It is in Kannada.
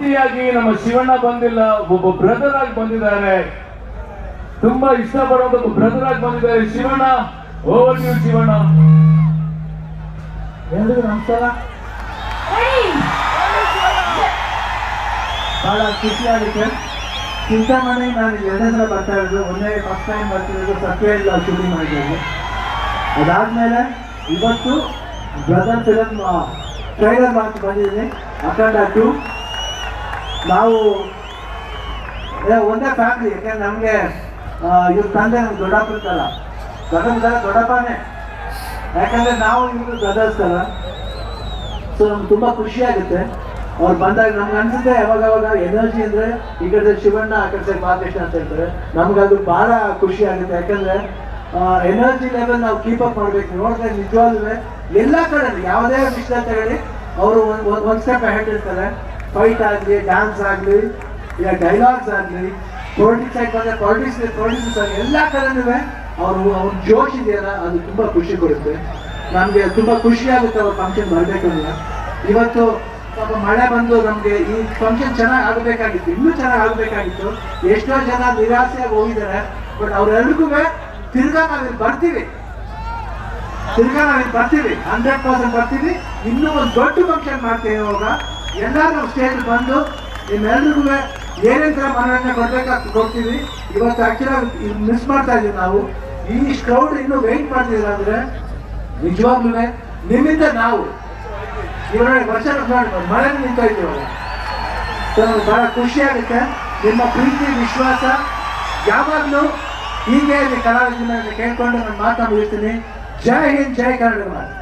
ನಮ್ಮ ಶಿವಣ್ಣ ಬಂದಿಲ್ಲ, ಒಬ್ಬ ಬ್ರದರ್ ಆಗಿ ಬಂದಿದ್ದಾರೆ. ತುಂಬಾ ಇಷ್ಟಪಡುವಂತ ಒಬ್ಬ ಬ್ರದರ್ ಆಗಿ ಬಂದಿದ್ದಾರೆ. Shivanna, over you Shivanna. ಎಲ್ರಿಗೂ ನಮಸ್ಕಾರ. ಬಹಳ ಖುಷಿಯಾಗುತ್ತೆ. ಚಿಂತಾಮಣಿ ನಾನು 2 ಸಲ ಬರ್ತಾ ಇರೋದು. ಒಂದೇ ಫಸ್ಟ್ ಟೈಮ್ ಬರ್ತಿರೋದು ಸತ್ಯ ಶೂಟಿಂಗ್ ಮಾಡಿರೋದು. ಅದಾದ್ಮೇಲೆ ಇವತ್ತು ಬ್ರದರ್ ಫಿಲಮ್ ಟ್ರೈಲರ್ ಮಾತು ಬಂದಿದ್ದೀನಿ. ಅಖಂಡ 2 ನಾವು ಒಂದೇ ಫ್ಯಾಮಿಲಿ. ಯಾಕೆಂದ್ರೆ ನಮಗೆ ಇವ್ರ ತಂದೆ ನಮ್ಗೆ ದೊಡ್ಡಪ್ಪರ್ತಲ್ಲ, ದೊಡ್ಡಪ್ಪನೇ. ಯಾಕಂದ್ರೆ ನಾವು ಇವರು ಬ್ರದರ್ಸ್ ಅಲ್ಲ. ಸೊ ನಮ್ಗೆ ತುಂಬ ಖುಷಿ ಆಗುತ್ತೆ ಅವ್ರು ಬಂದಾಗ. ನಮ್ಗೆ ಅನ್ಸುತ್ತೆ ಯಾವಾಗ ಎನರ್ಜಿ ಅಂದರೆ ಈ ಕಡೆ ಶಿವಣ್ಣ, ಆ ಕಡೆ ಬಾಲಕೃಷ್ಣ ಅಂತ ಹೇಳ್ತಾರೆ. ನಮ್ಗೆ ಅದು ಭಾಳ ಖುಷಿ ಆಗುತ್ತೆ. ಯಾಕಂದರೆ ಎನರ್ಜಿ ಲೆವೆಲ್ ನಾವು ಕೀಪಪ್ ಮಾಡಬೇಕು. ನೋಡಿದ್ರೆ ನಿಜವಾಗ್ಲೂ ಎಲ್ಲ ಕಡೆ ಯಾವುದೇ ವಿಷಯ ತಗೊಳ್ಳಿ ಅವರು ಒಂದು ಸ್ಟೆಪ್ ಹೆಡ್ ಇರ್ತಾರೆ. ಫೈಟ್ ಆಗಲಿ, ಡ್ಯಾನ್ಸ್ ಆಗಲಿ, ಇಲ್ಲ ಡೈಲಾಗ್ಸ್ ಆಗಲಿ, ಪೊಲಿಟಿಕ್ಸ್ ಆಗಿ ಬಂದರೆ ಪೊಲಿಟಿಕ್ಸ್ ಆಗಲಿ, ಎಲ್ಲ ಕಡೆನೂ ಅವ್ರ ಜೋಶ್ ಇದೆಯಲ್ಲ, ಅದು ತುಂಬ ಖುಷಿ ಕೊಡುತ್ತೆ. ನಮಗೆ ತುಂಬ ಖುಷಿ ಆಗುತ್ತೆ ಅವ್ರ ಫಂಕ್ಷನ್ ಬರಬೇಕಂದ್ರೆ. ಇವತ್ತು ಪಾಪ ಮಳೆ ಬಂದು ನಮಗೆ ಈ ಫಂಕ್ಷನ್ ಚೆನ್ನಾಗಿ ಆಗಬೇಕಾಗಿತ್ತು, ಇನ್ನೂ ಚೆನ್ನಾಗಿ ಆಗಬೇಕಾಗಿತ್ತು. ಎಷ್ಟೋ ಜನ ನಿರಾಸೆಯಾಗಿ ಹೋಗಿದ್ದಾರೆ. ಬಟ್ ಅವ್ರೆಲ್ರಿಗೂ ತಿರ್ಗಾ ನಾವಿಲ್ಲಿ ಬರ್ತೀವಿ, 100% ಬರ್ತೀವಿ. ಇನ್ನೂ ಒಂದು ದೊಡ್ಡ ಫಂಕ್ಷನ್ ಮಾಡ್ತೀವಿ. ಇವಾಗ ಎಲ್ಲರೂ ಸ್ಟೇಜ್ ಬಂದು ನಿಮ್ಮೆಲ್ರಿಗೂ ಏನೇನು ಥರ ಮನೋರಂಜನೆ ಕೊಡ್ಬೇಕಾಗಿ ಕೊಡ್ತೀವಿ. ಇವತ್ತು ಆ್ಯಕ್ಚುಲಾಗಿ ಮಿಸ್ ಮಾಡ್ತಾ ಇದ್ದೀವಿ ನಾವು. ಈ ಕ್ರೌಡ್ ಇನ್ನೂ ವೆಯ್ಟ್ ಮಾಡ್ತಿದ್ದೀರ ಅಂದರೆ ನಿಜವಾಗ್ಲೂ ನಿಮ್ಮಿಂದ ನಾವು ಇವಾಗ ವರ್ಷ ಮಳೆ ನಿಂತಾ ಇದ್ದೀವಲ್ಲ. ಸೊ ನಮ್ಗೆ ಭಾಳ ಖುಷಿಯಾಗುತ್ತೆ. ನಿಮ್ಮ ಪ್ರೀತಿ, ವಿಶ್ವಾಸ ಯಾವಾಗಲೂ ಹೀಗೆ ಕಲಾವಿದರಿಂದ ಕೇಳ್ಕೊಂಡು ನಾನು ಮಾತನ್ನು ಮುಗಿಸ್ತೀನಿ. ಜೈ ಹಿಂದ್, ಜೈ ಕನ್ನಡ ಮಾತು.